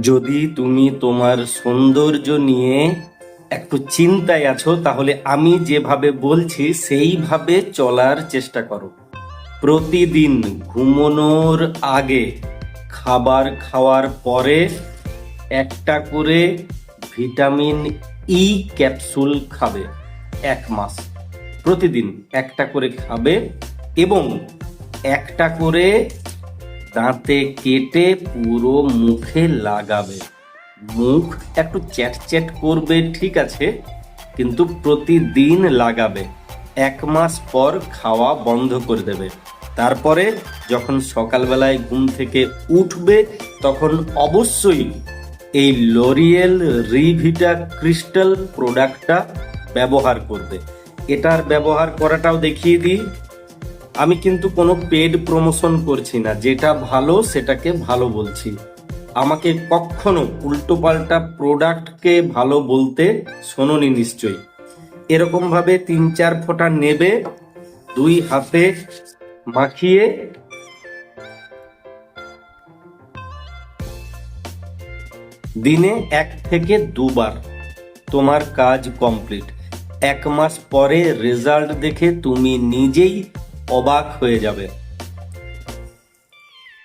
যদি তুমি তোমার সৌন্দর্য নিয়ে একটু চিন্তায় আছো, তাহলে আমি যেভাবে বলছি সেইভাবে চলার চেষ্টা করো। প্রতিদিন ঘুমানোর আগে, খাবার খাওয়ার পরে একটা করে ভিটামিন ই ক্যাপসুল খাবে। 1 মাস প্রতিদিন একটা করে খাবে, এবং একটা করে দাঁতে কেটে পুরো মুখে লাগাবে। মুখ একটু চ্যাট করবে, ঠিক আছে, কিন্তু প্রতিদিন লাগাবে। 1 মাস পর খাওয়া বন্ধ করে দেবে। তারপরে যখন সকালবেলায় ঘুম থেকে উঠবে, তখন অবশ্যই এই লরিয়েল রিভিটা ক্রিস্টাল প্রোডাক্টটা ব্যবহার করবে। এটার ব্যবহার করাটাও দেখিয়ে দিই। আমি কিন্তু কোনো পেড প্রমোশন করছি না, যেটা ভালো সেটাকে ভালো বলছি। আমাকে কখনো উল্টোপাল্টা প্রোডাক্টকে ভালো বলতে শোনোনি নিশ্চয়ই। এরকম ভাবে 3-4 ফোঁটা নেবে, 2 হাতে মাখিয়ে দিনে 1 থেকে 2 বার তোমার কাজ কমপ্লিট। 1 মাস পরে রেজাল্ট দেখে তুমি নিজেই অবাক হয়ে যাবে।